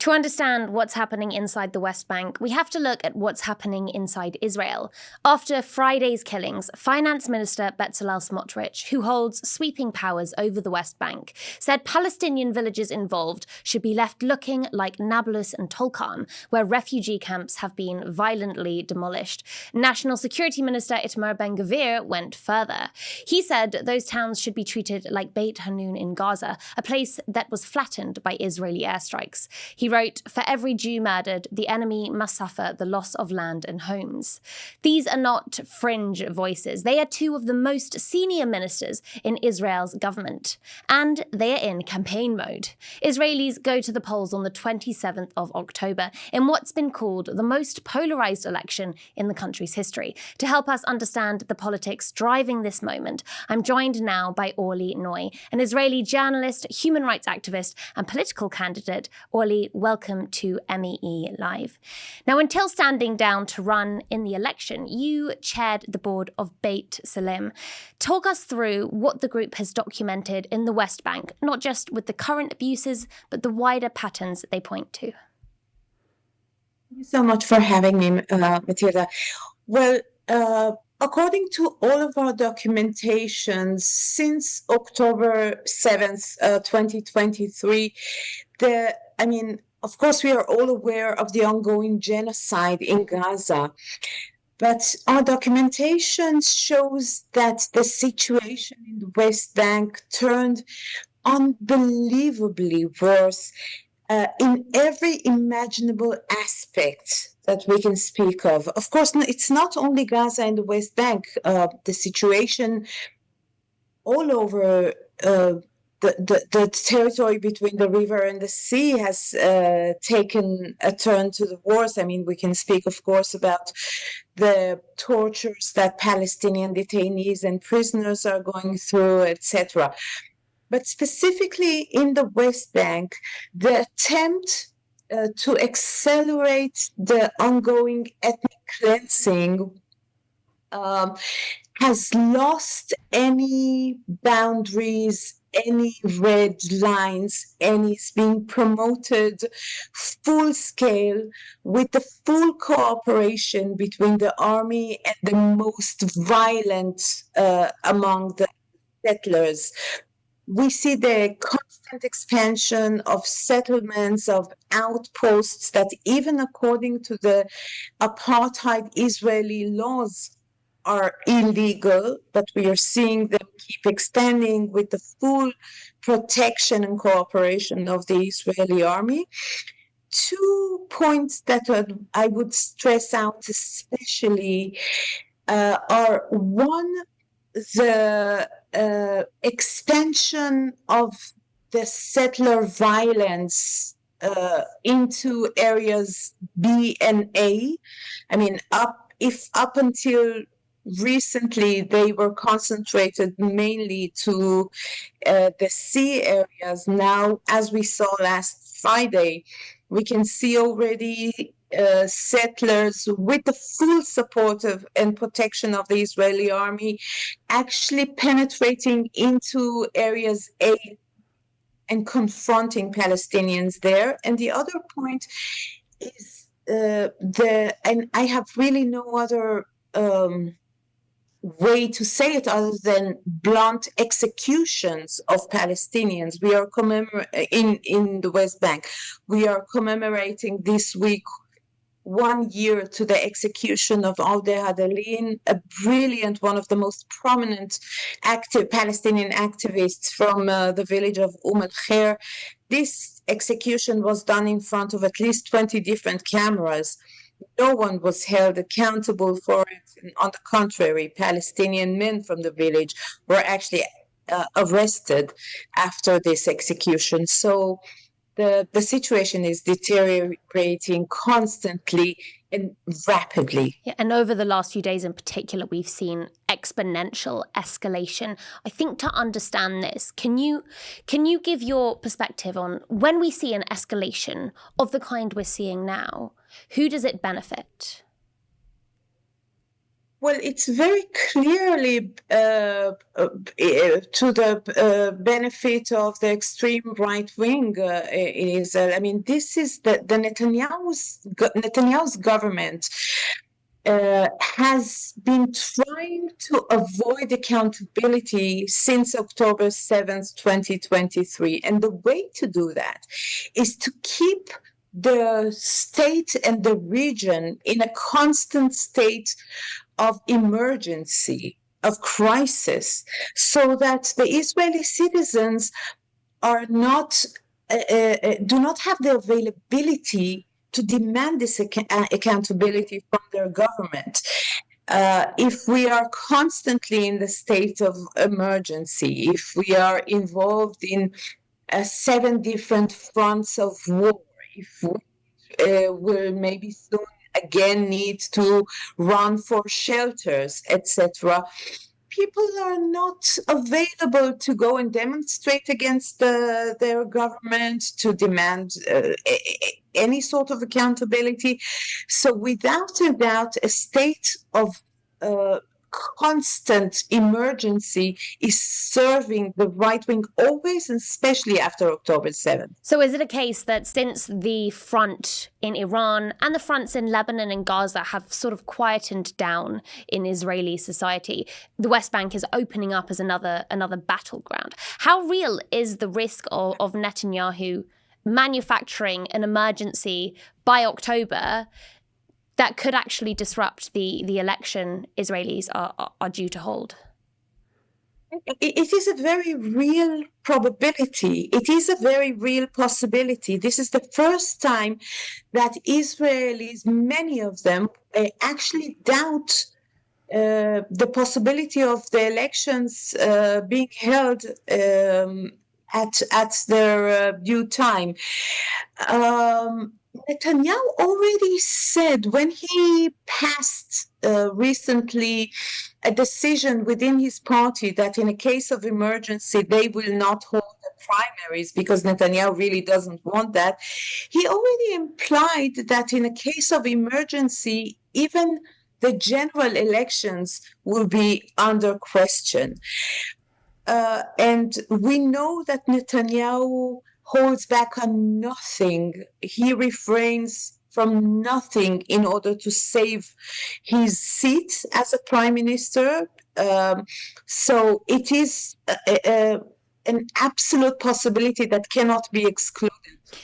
To understand what's happening inside the West Bank, we have to look at what's happening inside Israel. After Friday's killings, Finance Minister Bezalel Smotrich, who holds sweeping powers over the West Bank, said Palestinian villages involved should be left looking like Nablus and Tulkarm, where refugee camps have been violently demolished. National Security Minister Itamar Ben-Gvir went further. He said those towns should be treated like Beit Hanun in Gaza, a place that was flattened by Israeli airstrikes. He wrote, "For every Jew murdered, the enemy must suffer the loss of land and homes." These are not fringe voices. They are two of the most senior ministers in Israel's government. And they are in campaign mode. Israelis go to the polls on the 27th of October in what's been called the most polarized election in the country's history. To help us understand the politics driving this moment, I'm joined now by Orly Noy, an Israeli journalist, human rights activist, and political candidate. Orly, welcome to MEELive. Now, until standing down to run in the election, you chaired the board of Beit Salim. Talk us through what the group has documented in the West Bank, not just with the current abuses, but the wider patterns that they point to. Thank you so much for having me, Matilda. Well, according to all of our documentation since October 7th, 2023, of course, we are all aware of the ongoing genocide in Gaza, but our documentation shows that the situation in the West Bank turned unbelievably worse in every imaginable aspect that we can speak of. Of course, it's not only Gaza and the West Bank. The situation all over the territory between the river and the sea has taken a turn to the worse. We can speak, of course, about the tortures that Palestinian detainees and prisoners are going through, etc. But specifically in the West Bank, the attempt to accelerate the ongoing ethnic cleansing has lost any boundaries, any red lines, and is being promoted full scale with the full cooperation between the army and the most violent among the settlers. We see the constant expansion of settlements, of outposts that even according to the apartheid Israeli laws are illegal, but we are seeing them keep expanding with the full protection and cooperation of the Israeli army. 2 points that I would stress out especially are one, the extension of the settler violence into areas B and A. Up until recently, they were concentrated mainly to the sea areas. Now, as we saw last Friday, we can see already settlers with the full support of and protection of the Israeli army actually penetrating into areas A and confronting Palestinians there. And the other point is and I have really no other way to say it other than blunt executions of Palestinians. We are in the West Bank. We are commemorating this week 1 year to the execution of Audeh Hadalin, a brilliant, one of the most prominent active Palestinian activists from the village of al-Khair. This execution was done in front of at least 20 different cameras. No one was held accountable for it. And on the contrary, Palestinian men from the village were actually arrested after this execution. So the situation is deteriorating constantly and rapidly. Yeah, and over the last few days in particular, we've seen exponential escalation. I think to understand this, can you give your perspective on when we see an escalation of the kind we're seeing now, who does it benefit? Well, it's very clearly to the benefit of the extreme right wing in Israel. I mean, this is the Netanyahu's government has been trying to avoid accountability since October 7th, 2023. And the way to do that is to keep the state and the region in a constant state of emergency, of crisis, so that the Israeli citizens are not do not have the availability to demand this accountability from their government. If we are constantly in the state of emergency, if we are involved in 7 different fronts of war, if we will maybe soon again need to run for shelters, etc., people are not available to go and demonstrate against their government, to demand any sort of accountability. So without a doubt, a state of constant emergency is serving the right wing always, and especially after October 7th. So is it a case that since the front in Iran and the fronts in Lebanon and Gaza have sort of quietened down in Israeli society, the West Bank is opening up as another battleground? How real is the risk of Netanyahu manufacturing an emergency by October that could actually disrupt the election Israelis are due to hold? It is a very real probability. It is a very real possibility. This is the first time that Israelis, many of them, actually doubt the possibility of the elections being held at their due time. Netanyahu already said, when he passed recently a decision within his party that in a case of emergency they will not hold the primaries because Netanyahu really doesn't want that, he already implied that in a case of emergency even the general elections will be under question. And we know that Netanyahu holds back on nothing. He refrains from nothing in order to save his seat as a prime minister. So it is an absolute possibility that cannot be excluded,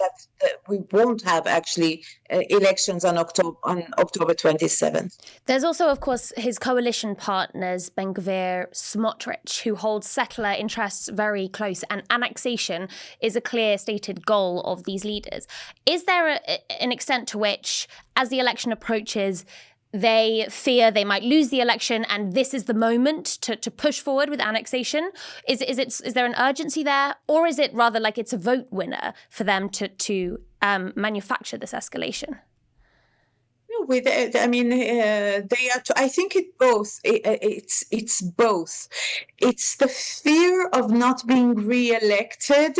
that we won't have actually elections on October 27th. There's also, of course, his coalition partners, Ben Gvir, Smotrich, who hold settler interests very close, and annexation is a clear stated goal of these leaders. Is there an extent to which, as the election approaches, they fear they might lose the election and this is the moment to push forward with annexation? Is there an urgency there, or is it rather like it's a vote winner for them to manufacture this escalation? I mean, they are. I think it's both. It's both. It's the fear of not being re-elected.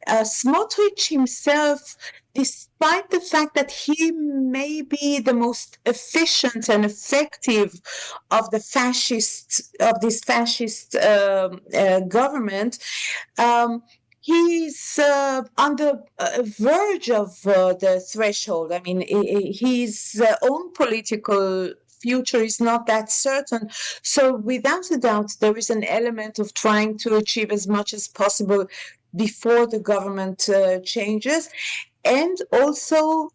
Smotrich himself, despite the fact that he may be the most efficient and effective of this fascist government, he's on the verge of the threshold. I mean, his own political future is not that certain. So without a doubt, there is an element of trying to achieve as much as possible before the government changes. And also,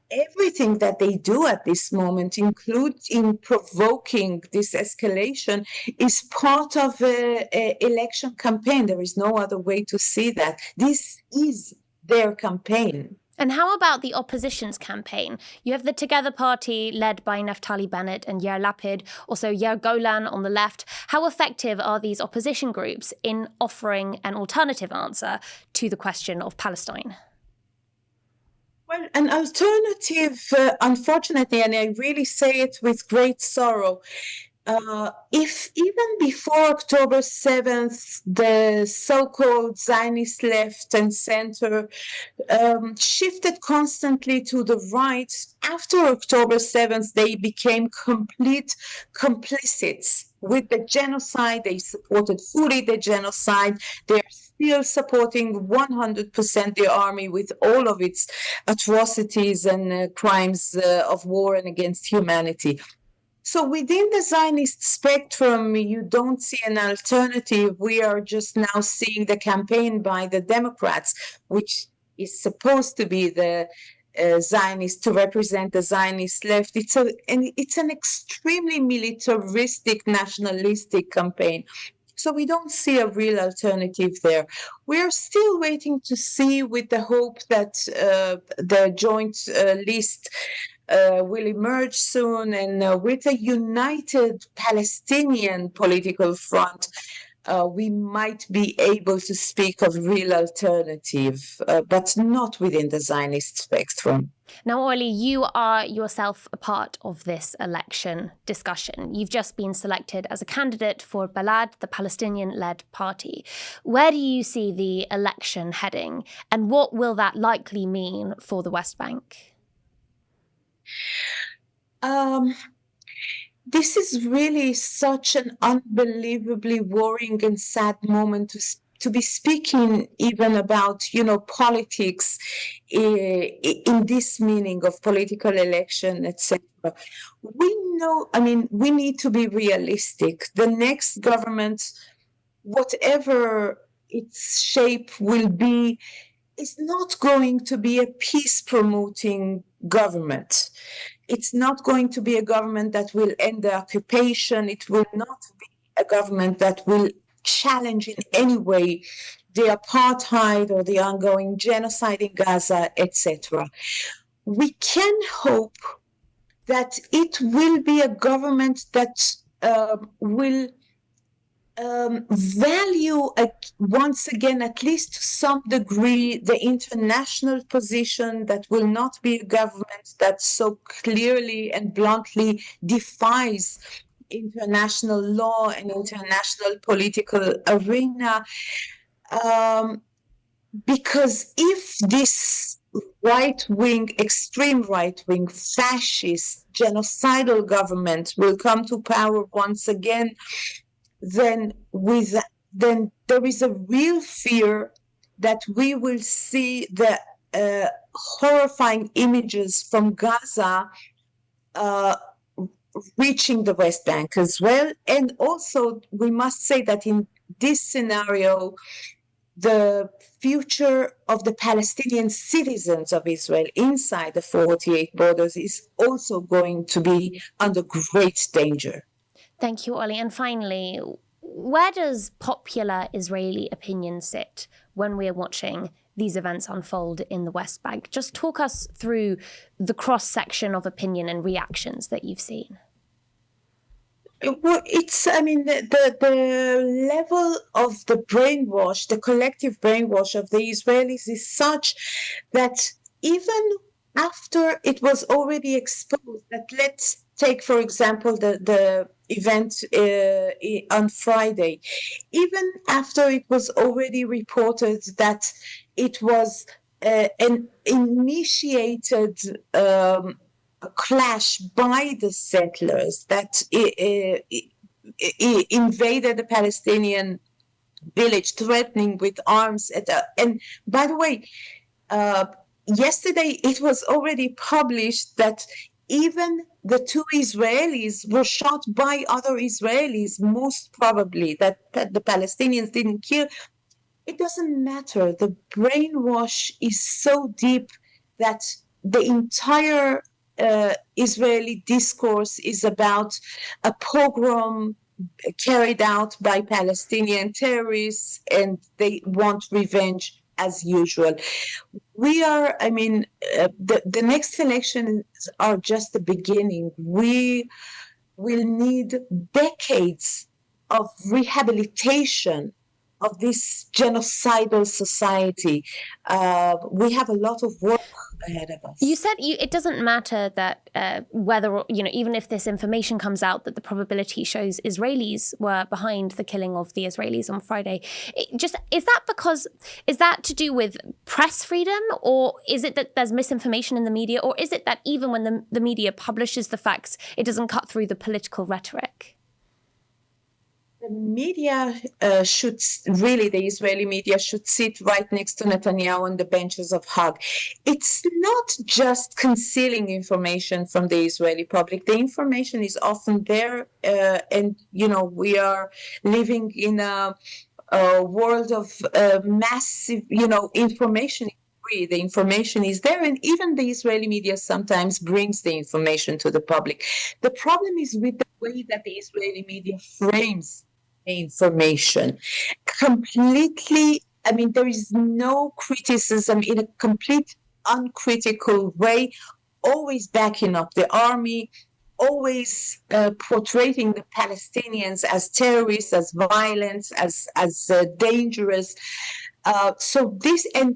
everything that they do at this moment, including provoking this escalation, is part of an election campaign. There is no other way to see that. This is their campaign. And how about the opposition's campaign? You have the Together Party led by Naftali Bennett and Yair Lapid, also Yair Golan on the left. How effective are these opposition groups in offering an alternative answer to the question of Palestine? Well, an alternative, unfortunately, and I really say it with great sorrow, if even before October 7th, the so-called Zionist left and center shifted constantly to the right, after October 7th, they became complete complicits with the genocide. They supported fully the genocide. They are still supporting 100% the army with all of its atrocities and crimes of war and against humanity. So within the Zionist spectrum, you don't see an alternative. We are just now seeing the campaign by the Democrats, which is supposed to be the Zionist, to represent the Zionist left. It's an extremely militaristic, nationalistic campaign. So we don't see a real alternative there. We're still waiting to see, with the hope that the joint list will emerge soon, and with a united Palestinian political front, we might be able to speak of real alternative, but not within the Zionist spectrum. Now, Orly, you are yourself a part of this election discussion. You've just been selected as a candidate for Balad, the Palestinian-led party. Where do you see the election heading, and what will that likely mean for the West Bank? This is really such an unbelievably worrying and sad moment to be speaking even about, politics in this meaning of political election, etc. We know, we need to be realistic. The next government, whatever its shape will be, is not going to be a peace-promoting government. It's not going to be a government that will end the occupation. It will not be a government that will challenge in any way the apartheid or the ongoing genocide in Gaza, etc. We can hope that it will be a government that will value once again, at least to some degree, the international position, that will not be a government that so clearly and bluntly defies international law and international political arena. Because if this right-wing, extreme right-wing, fascist, genocidal government will come to power once again, then there is a real fear that we will see the horrifying images from Gaza reaching the West Bank as well. And also, we must say that in this scenario, the future of the Palestinian citizens of Israel inside the 48 borders is also going to be under great danger. Thank you, Ollie. And finally, where does popular Israeli opinion sit when we're watching these events unfold in the West Bank? Just talk us through the cross-section of opinion and reactions that you've seen. Well, the level of the brainwash, the collective brainwash of the Israelis is such that even after it was already exposed, that let's take, for example, the event on Friday, even after it was already reported that it was an initiated clash by the settlers that invaded the Palestinian village, threatening with arms. And by the way, yesterday it was already published that even the two Israelis were shot by other Israelis, most probably, that the Palestinians didn't kill. It doesn't matter. The brainwash is so deep that the entire Israeli discourse is about a pogrom carried out by Palestinian terrorists, and they want revenge as usual. The next elections are just the beginning. We will need decades of rehabilitation of this genocidal society. We have a lot of work ahead of us. You said it doesn't matter that whether, even if this information comes out that the probability shows Israelis were behind the killing of the Israelis on Friday. Is that to do with press freedom, or is it that there's misinformation in the media, or is it that even when the media publishes the facts, it doesn't cut through the political rhetoric? The media the Israeli media should sit right next to Netanyahu on the benches of Hague. It's not just concealing information from the Israeli public. The information is often there, and we are living in a world of massive, information. The information is there, and even the Israeli media sometimes brings the information to the public. The problem is with the way that the Israeli media frames information completely. I mean, there is no criticism, in a complete uncritical way, always backing up the army, always portraying the Palestinians as terrorists, as violent, as dangerous. So this, and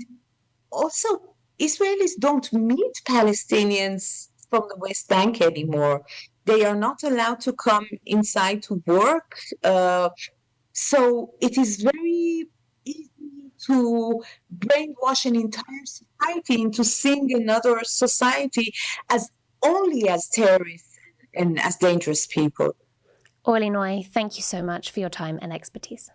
also Israelis don't meet Palestinians from the West Bank anymore. They are not allowed to come inside to work. So it is very easy to brainwash an entire society into seeing another society as only as terrorists and as dangerous people. Orly Noy, thank you so much for your time and expertise.